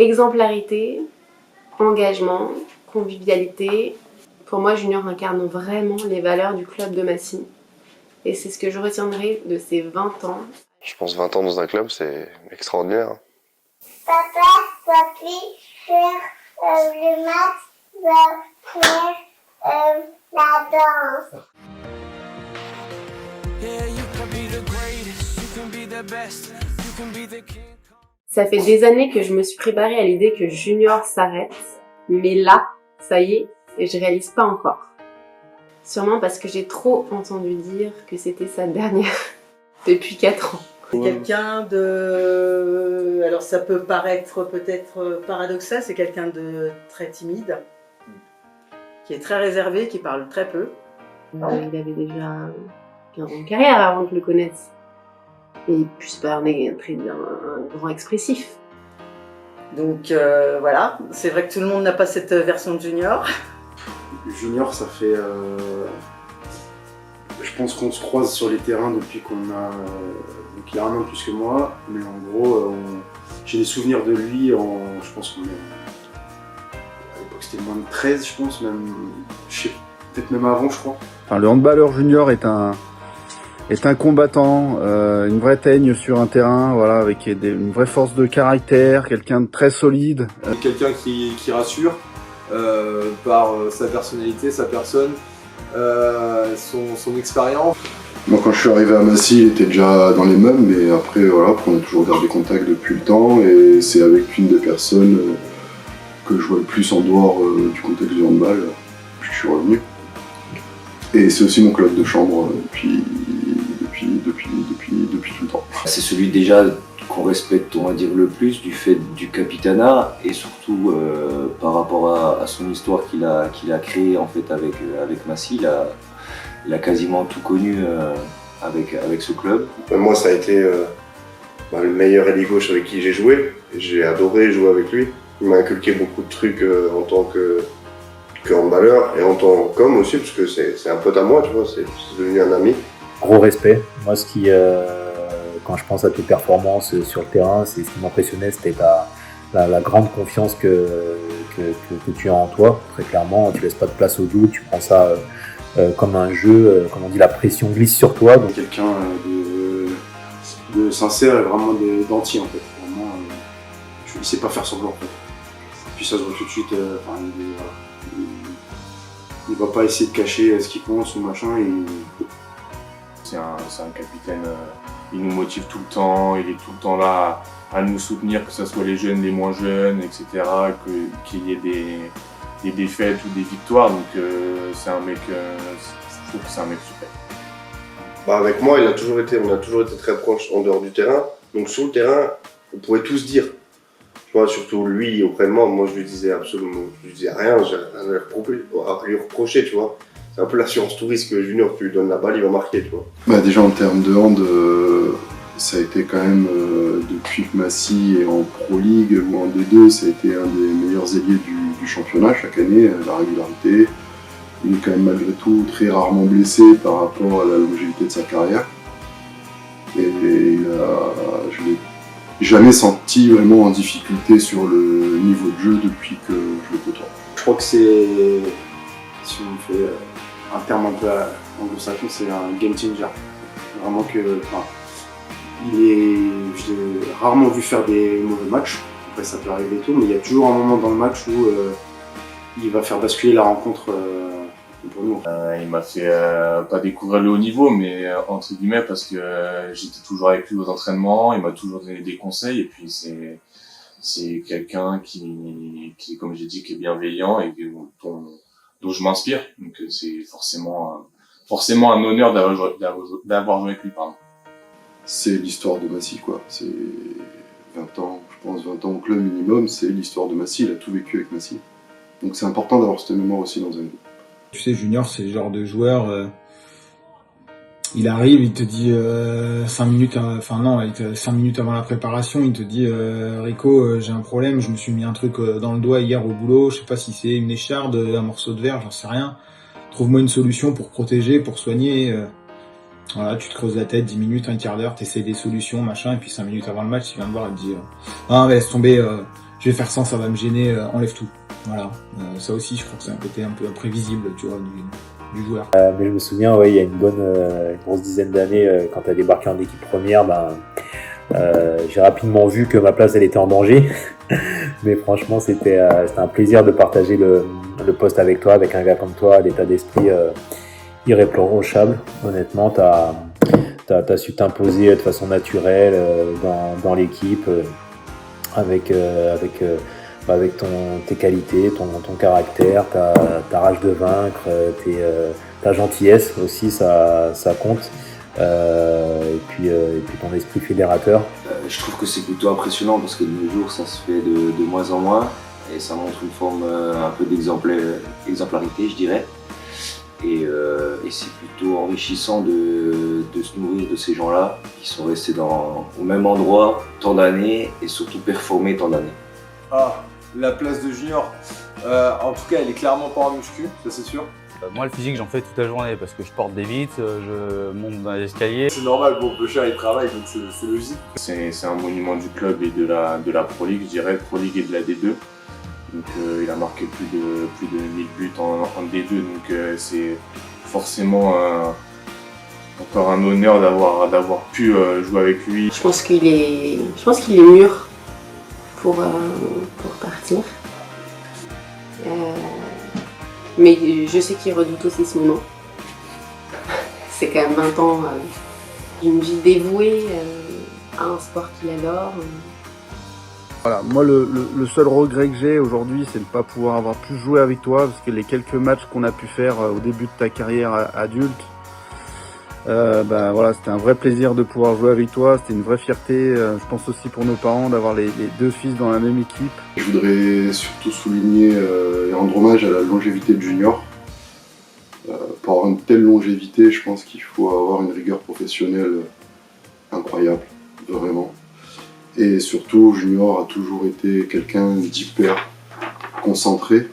exemplarité, engagement, convivialité. Pour moi, Junior incarne vraiment les valeurs du club de Massy. Et c'est ce que je retiendrai de ces 20 ans. Je pense 20 ans dans un club, c'est extraordinaire. Papa, papi, faire le match, va faire la danse. Ça fait des années que je me suis préparée à l'idée que Junior s'arrête, mais là, ça y est, et je réalise pas encore. Sûrement parce que j'ai trop entendu dire que c'était sa dernière depuis 4 ans. C'est quelqu'un de... Alors ça peut paraître peut-être paradoxal, c'est quelqu'un de très timide, qui est très réservé, qui parle très peu. Il avait déjà 15 ans de carrière avant que je le connaisse. Et puis c'est pas un grand expressif. Donc voilà, c'est vrai que tout le monde n'a pas cette version de Junior. Junior, ça fait... je pense qu'on se croise sur les terrains depuis qu'on a... donc il a 1 an plus que moi, mais en gros, j'ai des souvenirs de lui je pense qu'on est... À l'époque c'était moins de 13, je pense, même... peut-être même avant, je crois. Enfin, le handballeur junior est un combattant, une vraie teigne sur un terrain, voilà, avec une vraie force de caractère, quelqu'un de très solide. Quelqu'un qui rassure par sa personnalité, sa personne, son expérience. Moi, quand je suis arrivé à Massy, il était déjà dans les meubles, mais après, voilà, on a toujours gardé contact depuis le temps, et c'est avec une des personnes que je vois le plus en dehors du contexte du handball, que je suis revenu. Et c'est aussi mon club de chambre depuis tout le temps. C'est celui déjà qu'on respecte, on va dire, le plus du fait du capitanat et surtout par rapport à son histoire qu'il a créée en fait avec Massy. Il a quasiment tout connu avec ce club. Moi, ça a été le meilleur ailier gauche avec qui j'ai joué. J'ai adoré jouer avec lui. Il m'a inculqué beaucoup de trucs en tant que handballeur et en tant qu'homme aussi, parce que c'est un pote à moi, tu vois, c'est devenu un ami. Gros respect. Moi, quand je pense à tes performances sur le terrain, ce qui m'impressionnait, c'était la grande confiance que tu as en toi. Très clairement, tu laisses pas de place au doute, tu prends ça comme un jeu, comme on dit, la pression glisse sur toi. Donc... Quelqu'un de sincère et vraiment d'entier en fait. Vraiment, il sait pas faire semblant en fait. Puis ça se voit tout de suite. Il va pas essayer de cacher ce qu'il pense ou machin. C'est un capitaine, il nous motive tout le temps, il est tout le temps là à nous soutenir, que ce soit les jeunes, les moins jeunes, etc. Qu'il y ait des défaites ou des victoires, donc c'est un mec, je trouve que c'est un mec super. Avec moi, on a toujours été très proches en dehors du terrain, donc sur le terrain, on pouvait tout se dire. Tu vois, surtout lui auprès de moi, je lui disais absolument, je lui disais rien, j'ai rien à lui reprocher, tu vois. C'est un peu l'assurance tout risque Junior, tu lui donnes la balle, il va marquer, tu vois. Déjà en termes de hand, ça a été quand même, depuis que Massy est en Pro League ou en D2, ça a été un des meilleurs ailiers du championnat chaque année, la régularité. Il est quand même malgré tout très rarement blessé par rapport à la longévité de sa carrière. Et je l'ai jamais senti vraiment en difficulté sur le niveau de jeu depuis que je le côtoie. Je crois que c'est, si on fait un terme un peu anglo-saxon, c'est un game changer. Vraiment que, je l'ai rarement vu faire des mauvais matchs. Après ça peut arriver et tout, mais il y a toujours un moment dans le match où il va faire basculer la rencontre pour nous. Il m'a fait pas découvrir le haut niveau, mais entre guillemets, parce que j'étais toujours avec lui aux entraînements, il m'a toujours donné des conseils, et puis c'est quelqu'un qui, comme j'ai dit, qui est bienveillant et dont je m'inspire. Donc c'est forcément un honneur d'avoir joué avec lui, pardon. C'est l'histoire de Massy, quoi. C'est 20 ans, je pense 20 ans au club minimum, c'est l'histoire de Massy, il a tout vécu avec Massy. Donc c'est important d'avoir cette mémoire aussi dans un groupe. Tu sais, Junior, c'est le genre de joueur, il arrive, il te dit 5 minutes avant la préparation, il te dit Rico, j'ai un problème, je me suis mis un truc dans le doigt hier au boulot, je sais pas si c'est une écharde, un morceau de verre, j'en sais rien. Trouve-moi une solution pour protéger, pour soigner. Voilà, tu te creuses la tête 10 minutes, un quart d'heure, t'essayes des solutions, machin, et puis 5 minutes avant le match, il vient me voir et te dit ah mais laisse tomber, je vais faire ça va me gêner, enlève tout. Voilà. Ça aussi, je crois que c'est un côté un peu imprévisible, tu vois, du joueur. Mais je me souviens, ouais, il y a une grosse dizaine d'années, quand tu as débarqué en équipe première, j'ai rapidement vu que ma place elle était en danger. Mais franchement, c'était un plaisir de partager le poste avec toi, avec un gars comme toi, l'état d'esprit irréprochable. Honnêtement, t'as su t'imposer de façon naturelle dans l'équipe, avec tes qualités, ton caractère, ta rage de vaincre, ta gentillesse aussi, ça compte. Et puis ton esprit fédérateur. Je trouve que c'est plutôt impressionnant parce que de nos jours ça se fait de moins en moins et ça montre une forme un peu d'exemplarité, je dirais. Et c'est plutôt enrichissant de se nourrir de ces gens-là qui sont restés au même endroit tant d'années et surtout performer tant d'années. Ah, la place de junior, en tout cas elle est clairement pas en muscu, ça c'est sûr. Moi, le physique, j'en fais toute la journée parce que je porte des vitres, je monte dans les escaliers. C'est normal, bon, Bouchard il travaille donc c'est logique. C'est un monument du club et de la Pro League, je dirais, Pro League et de la D2. Donc il a marqué plus de 1000 buts en D2, donc c'est forcément encore un honneur d'avoir pu jouer avec lui. Je pense qu'il est mûr pour partir. Mais je sais qu'il redoute aussi ce moment. C'est quand même 20 ans d'une vie dévouée à un sport qu'il adore. Voilà, moi le seul regret que j'ai aujourd'hui, c'est de ne pas pouvoir avoir pu jouer avec toi, parce que les quelques matchs qu'on a pu faire au début de ta carrière adulte, voilà, c'était un vrai plaisir de pouvoir jouer avec toi, c'était une vraie fierté, je pense aussi pour nos parents d'avoir les deux fils dans la même équipe. Je voudrais surtout souligner et rendre hommage à la longévité de Junior. Pour avoir une telle longévité, je pense qu'il faut avoir une rigueur professionnelle incroyable, vraiment. Et surtout, Junior a toujours été quelqu'un d'hyper concentré,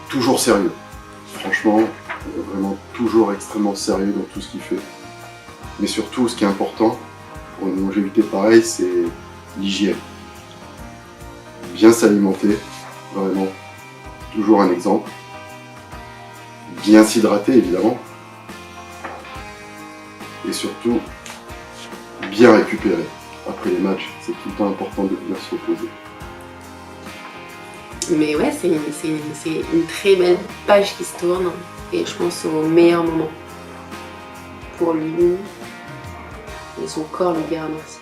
toujours sérieux. Franchement, vraiment toujours extrêmement sérieux dans tout ce qu'il fait. Mais surtout, ce qui est important pour une longévité pareille, c'est l'hygiène. Bien s'alimenter, vraiment, toujours un exemple. Bien s'hydrater, évidemment. Et surtout, bien récupérer. Après les matchs, c'est tout le temps important de bien se reposer. Mais ouais, c'est une très belle page qui se tourne et je pense au meilleur moment pour lui et son corps lui dira merci.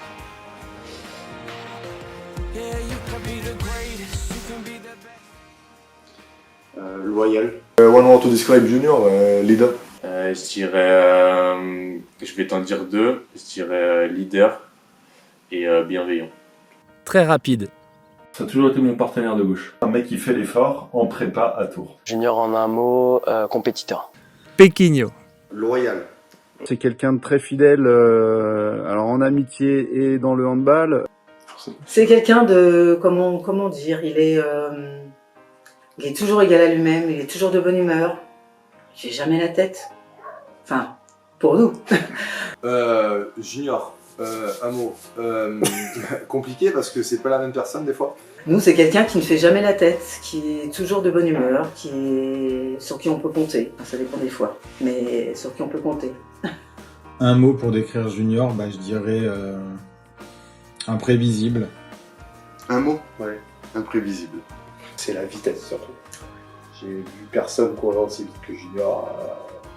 Loyal. One want to describe Junior, leader. Je dirais, je vais t'en dire deux, je dirais leader et bienveillant. Très rapide. Ça a toujours été mon partenaire de gauche. Un mec qui fait l'effort en prépa à Tours. Junior en un mot, compétiteur. Péquigno. Loyal. C'est quelqu'un de très fidèle, alors en amitié et dans le handball. C'est quelqu'un de, comment dire, il est toujours égal à lui-même, il est toujours de bonne humeur. J'ai jamais la tête. Enfin, pour nous. Junior, un mot. Compliqué parce que c'est pas la même personne des fois. Nous, c'est quelqu'un qui ne fait jamais la tête, qui est toujours de bonne humeur, sur qui on peut compter. Enfin, ça dépend des fois, mais sur qui on peut compter. Un mot pour décrire Junior, je dirais imprévisible. Un mot ? Ouais. Imprévisible. C'est la vitesse surtout. J'ai vu personne courir aussi vite que Junior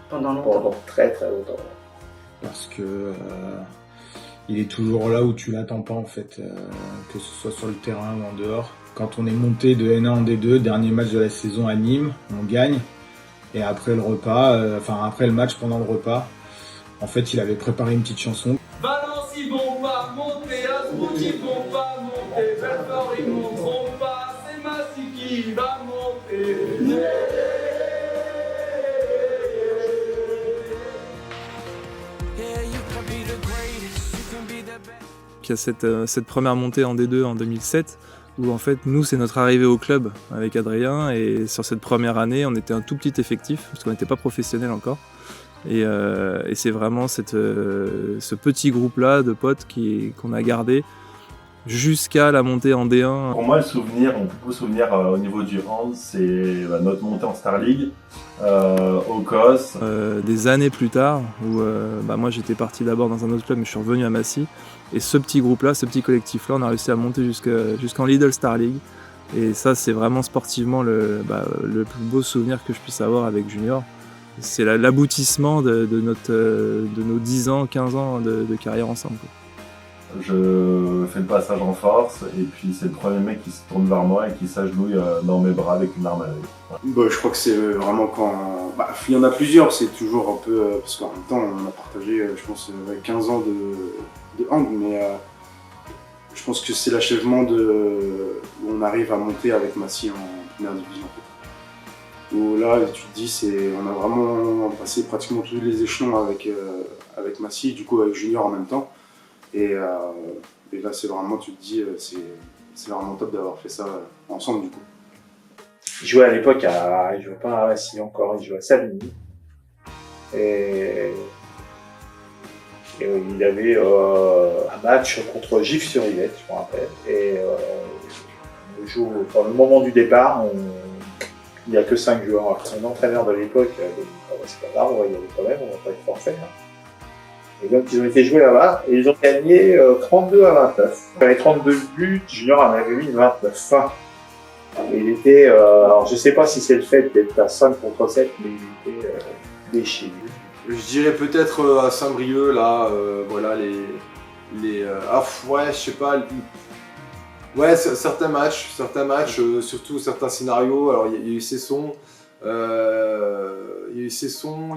pendant longtemps. Très très longtemps. Parce que il est toujours là où tu l'attends pas en fait, que ce soit sur le terrain ou en dehors. Quand on est monté de N1 en D2, dernier match de la saison à Nîmes, on gagne. Et après le repas, après le match, pendant le repas, en fait il avait préparé une petite chanson. Valency bon pas monter, Asbouti bon pas monter, Belfort ils monteront pas, c'est Massy qui va monter. Il y a cette première montée en D2 en 2007 où en fait nous c'est notre arrivée au club avec Adrien et sur cette première année on était un tout petit effectif parce qu'on n'était pas professionnel encore et c'est vraiment ce petit groupe là de potes qu'on a gardé jusqu'à la montée en D1. Pour moi, le souvenir, mon plus beau souvenir au niveau du hand, c'est notre montée en Star League, au COS. Des années plus tard, où moi j'étais parti d'abord dans un autre club, mais je suis revenu à Massy. Et ce petit groupe-là, ce petit collectif-là, on a réussi à monter jusqu'en Lidl Star League. Et ça, c'est vraiment sportivement le plus beau souvenir que je puisse avoir avec Junior. C'est l'aboutissement de nos 10 ans, 15 ans de carrière ensemble, quoi. Je fais le passage en force et puis c'est le premier mec qui se tourne vers moi et qui s'agenouille dans mes bras avec une larme à l'œil. Je crois que c'est vraiment quand... il y en a plusieurs, c'est toujours un peu... parce qu'en même temps, on a partagé, je pense, 15 ans de hand, mais je pense que c'est l'achèvement où on arrive à monter avec Massy en première division. En fait. Où là, tu te dis, on a vraiment passé pratiquement tous les échelons avec Massy, du coup avec Junior en même temps. Et là, c'est vraiment, tu te dis, c'est vraiment top d'avoir fait ça ensemble, du coup. Il jouait à l'époque il jouait pas à Massy encore, il jouait à Savigny. Et il avait un match contre Gif-sur-Yvette, je me rappelle. Et le moment du départ, il n'y a que 5 joueurs. Alors, son entraîneur de l'époque, c'est pas grave, on va y aller quand même, on va pas être forfait. Et donc ils ont été joués là-bas et ils ont gagné 32 à 29. Sur les 32 buts, Junior en avait mis 29. Et il était, alors je sais pas si c'est le fait d'être à 5 contre 7, mais il était déchiré. Je dirais peut-être à Saint-Brieuc, là, voilà, je sais pas. Ouais, certains matchs, surtout certains scénarios. Alors il y a eu Cesson, il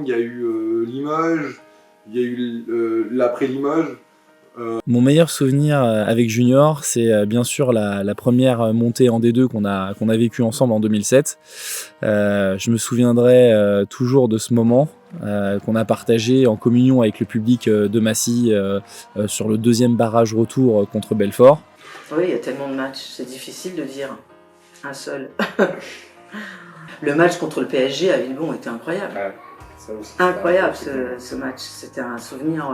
y a eu Limoges. Il y a eu l'après-Limoges. Mon meilleur souvenir avec Junior, c'est bien sûr la première montée en D2 qu'on a vécue ensemble en 2007. Je me souviendrai toujours de ce moment qu'on a partagé en communion avec le public de Massy sur le deuxième barrage retour contre Belfort. Oui, il y a tellement de matchs, c'est difficile de dire un seul. Le match contre le PSG à Villebon était incroyable. Ouais. Incroyable ce match, c'était un souvenir,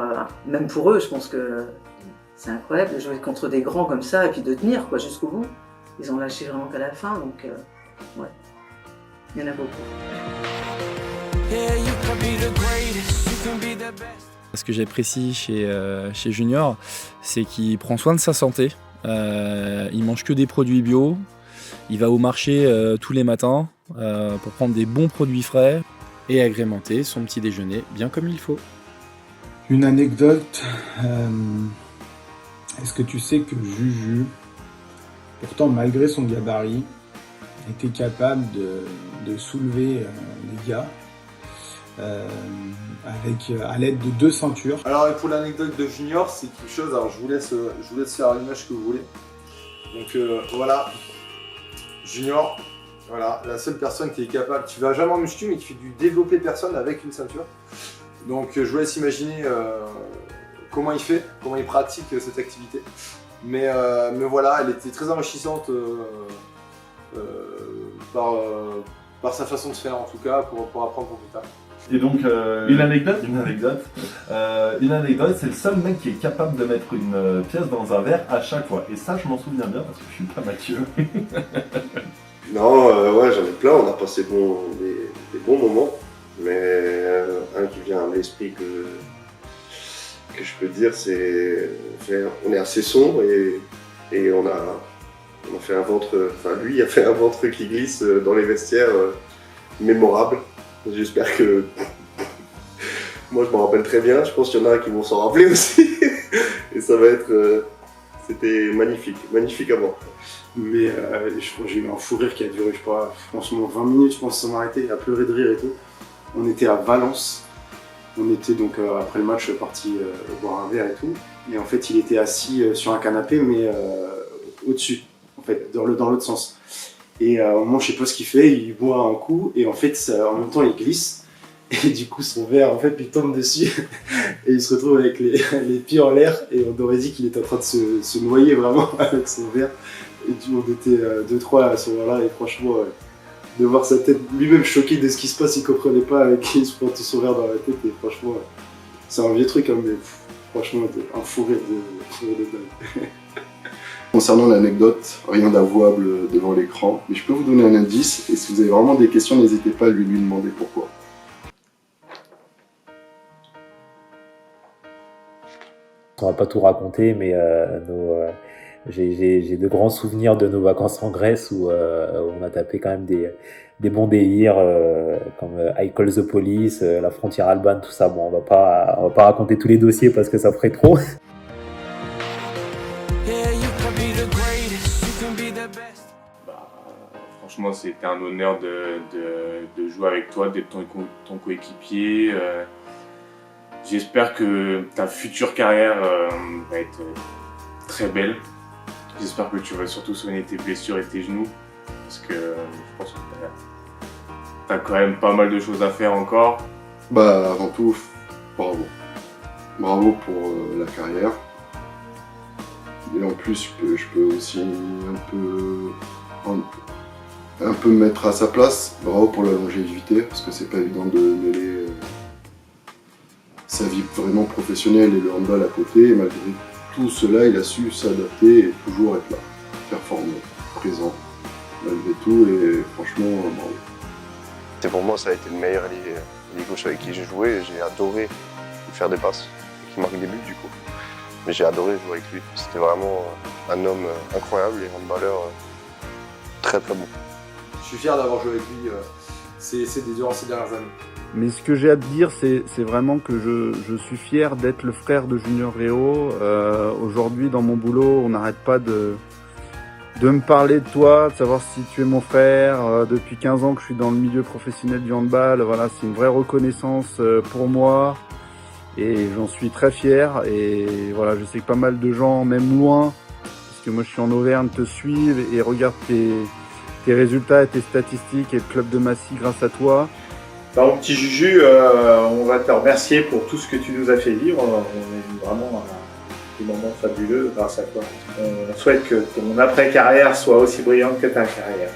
même pour eux, je pense que c'est incroyable de jouer contre des grands comme ça et puis de tenir jusqu'au bout. Ils ont lâché vraiment qu'à la fin, donc ouais, il y en a beaucoup. Ce que j'apprécie chez Junior, c'est qu'il prend soin de sa santé, il mange que des produits bio, il va au marché tous les matins pour prendre des bons produits frais et agrémenter son petit déjeuner bien comme il faut. Une anecdote, est-ce que tu sais que Juju, pourtant malgré son gabarit, était capable de soulever des gars à l'aide de 2 ceintures? Alors pour l'anecdote de Junior, c'est quelque chose, alors je vous laisse faire l'image que vous voulez. Donc voilà, Junior. Voilà, la seule personne qui est capable, qui va jamais en muscu, mais qui fait du développé personne avec une ceinture. Donc je vous laisse imaginer comment il fait, comment il pratique cette activité. Mais voilà, elle était très enrichissante par sa façon de faire en tout cas, pour apprendre pour plus tard. Et donc, une anecdote, c'est le seul mec qui est capable de mettre une pièce dans un verre à chaque fois. Et ça, je m'en souviens bien parce que je suis pas Mathieu. Non, ouais, j'en ai plein, on a passé des bons moments, mais un qui vient à l'esprit que je peux dire, c'est on est assez sombre et on a fait un ventre, enfin lui a fait un ventre qui glisse dans les vestiaires mémorable. J'espère que moi je m'en rappelle très bien, je pense qu'il y en a qui vont s'en rappeler aussi et ça va être, c'était magnifique à voir. Mais je crois que j'ai eu un fou rire qui a duré, je sais pas, franchement 20 minutes, je pense, sans m'arrêter, à pleurer de rire et tout. On était à Valence, on était donc après le match parti boire un verre et tout. Et en fait, il était assis sur un canapé, mais au-dessus, en fait, dans l'autre sens. Et au moment, je sais pas ce qu'il fait, il boit un coup, et en fait, en même temps, il glisse. Et du coup, son verre, en fait, il tombe dessus. Et il se retrouve avec les pieds en l'air, et on aurait dit qu'il était en train de se noyer vraiment avec son verre. Et on était 2-3 à ce moment-là, et franchement, de voir sa tête lui-même choqué de ce qui se passe, il comprenait pas, avec il se prend tout son verre dans la tête, et franchement, c'est un vieux truc, hein, mais franchement, un fou rire de dingue. Concernant l'anecdote, rien d'avouable devant l'écran, mais je peux vous donner un indice, et si vous avez vraiment des questions, n'hésitez pas à lui demander pourquoi. On va pas tout raconter, mais j'ai de grands souvenirs de nos vacances en Grèce où on a tapé quand même des bons délires comme I Call the Police, la frontière albane, tout ça. Bon, on va pas raconter tous les dossiers parce que ça ferait trop. Franchement, c'était un honneur de jouer avec toi, d'être ton coéquipier. J'espère que ta future carrière va être très belle. J'espère que tu vas surtout soigner tes blessures et tes genoux. Parce que je pense que tu as quand même pas mal de choses à faire encore. Bah, avant tout, bravo. Bravo pour la carrière. Et en plus, je peux aussi un peu me mettre à sa place. Bravo pour la longévité, parce que c'est pas évident de mêler sa vie vraiment professionnelle et le handball à côté. Et malgré tout cela, il a su s'adapter et toujours être là, performer, présent, malgré tout. Et franchement, bravo. Pour moi, ça a été le meilleur ailier gauche avec qui j'ai joué. J'ai adoré lui faire des passes, qui marque des buts du coup. Mais j'ai adoré jouer avec lui. C'était vraiment un homme incroyable et un handballeur très très bon. Je suis fier d'avoir joué avec lui durant ces dernières années. Mais ce que j'ai à te dire, c'est vraiment que je suis fier d'être le frère de Junior Réau. Aujourd'hui, dans mon boulot, on n'arrête pas de me parler de toi, de savoir si tu es mon frère. Depuis 15 ans que je suis dans le milieu professionnel du handball, voilà, c'est une vraie reconnaissance pour moi. Et j'en suis très fier. Et voilà, je sais que pas mal de gens, même loin, parce que moi je suis en Auvergne, te suivent et regardent tes résultats et tes statistiques et le club de Massy grâce à toi. Bah, mon petit Juju, on va te remercier pour tout ce que tu nous as fait vivre. On a eu vraiment des moments fabuleux grâce à toi. On souhaite que ton après-carrière soit aussi brillante que ta carrière.